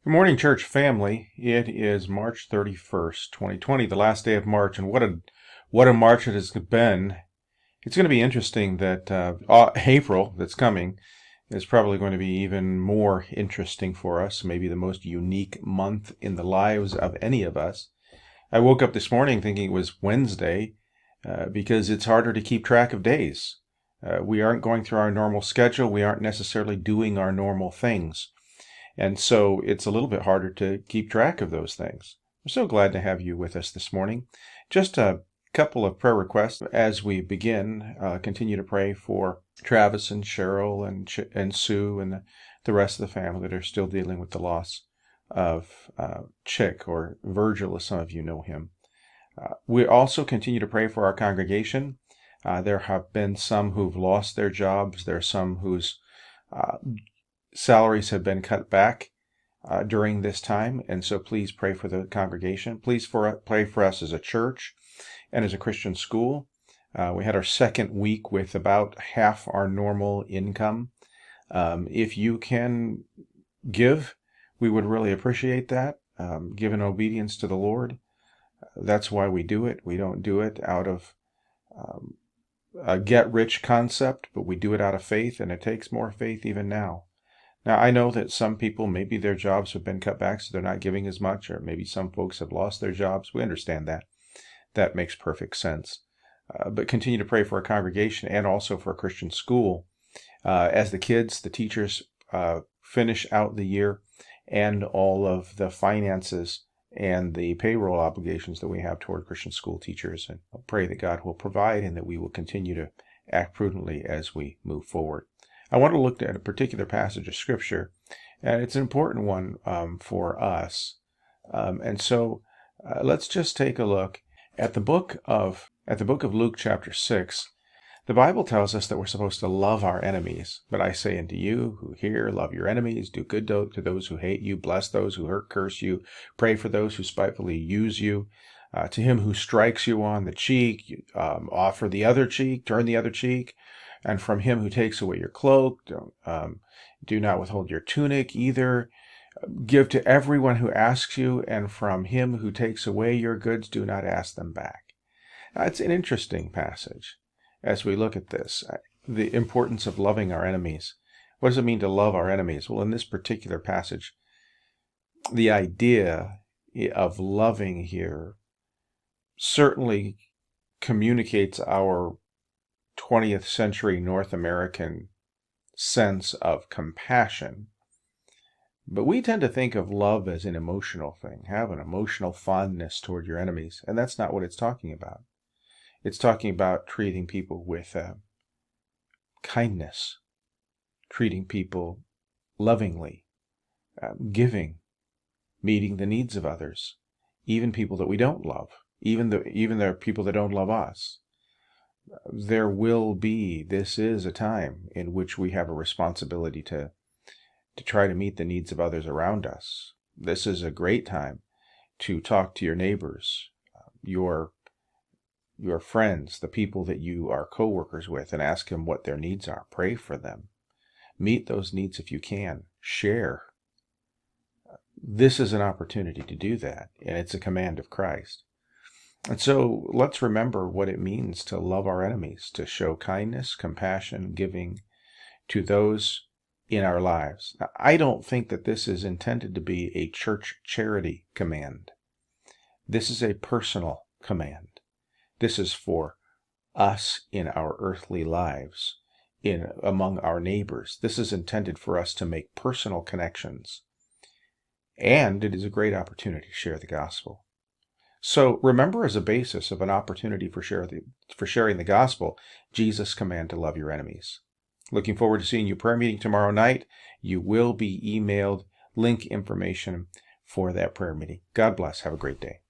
Good morning, church family. It is March 31st, 2020, the last day of March, and what a March it has been. It's going to be interesting that April that's coming is probably going to be even more interesting for us, maybe the most unique month in the lives of any of us. I woke up this morning thinking it was Wednesday because it's harder to keep track of days. We aren't going through our normal schedule. We aren't necessarily doing our normal things. And so it's a little bit harder to keep track of those things. I'm so glad to have you with us this morning. Just a couple of prayer requests as we begin. Continue to pray for Travis and Cheryl and Sue and the rest of the family that are still dealing with the loss of Chick, or Virgil, as some of you know him. We also continue to pray for our congregation. There have been some who've lost their jobs. There are some whose salaries have been cut back during this time, and so please pray for the congregation. Please pray for us as a church and as a Christian school. We had our second week with about half our normal income. If you can give, we would really appreciate that. Give in obedience to the Lord. That's why we do it. We don't do it out of a get-rich concept, but we do it out of faith, and it takes more faith even now. Now, I know that some people, maybe their jobs have been cut back, so they're not giving as much, or maybe some folks have lost their jobs. We understand that. That makes perfect sense. But continue to pray for our congregation and also for a Christian school as the kids, the teachers finish out the year, and all of the finances and the payroll obligations that we have toward Christian school teachers. And I'll pray that God will provide and that we will continue to act prudently as we move forward. I want to look at a particular passage of Scripture, and it's an important one for us. And so let's just take a look at the book of Luke, chapter 6. The Bible tells us that we're supposed to love our enemies. But I say unto you who hear, love your enemies, do good to those who hate you, bless those who curse you, pray for those who spitefully use you. To him who strikes you on the cheek, offer the other cheek, turn the other cheek. And from him who takes away your cloak, do not withhold your tunic either. Give to everyone who asks you, and from him who takes away your goods, do not ask them back. Now, it's an interesting passage as we look at this. The importance of loving our enemies. What does it mean to love our enemies? Well, in this particular passage, the idea of loving here certainly communicates our 20th century North American sense of compassion. But we tend to think of love as an emotional thing, have an emotional fondness toward your enemies, and that's not what it's talking about. It's talking about treating people with kindness, treating people lovingly, giving, meeting the needs of others, even people that we don't love, even the people that don't love us. This is a time in which we have a responsibility to try to meet the needs of others around us. This is a great time to talk to your neighbors, your friends, the people that you are co-workers with, and ask them what their needs are. Pray for them. Meet those needs if you can. Share. This is an opportunity to do that, and it's a command of Christ. And so let's remember what it means to love our enemies, to show kindness, compassion, giving to those in our lives. Now, I don't think that this is intended to be a church charity command. This is a personal command. This is for us in our earthly lives, among our neighbors. This is intended for us to make personal connections. And it is a great opportunity to share the gospel. So remember, as a basis of an opportunity for sharing the gospel, Jesus' command to love your enemies. Looking forward to seeing you prayer meeting tomorrow night. You will be emailed link information for that prayer meeting. God bless. Have a great day.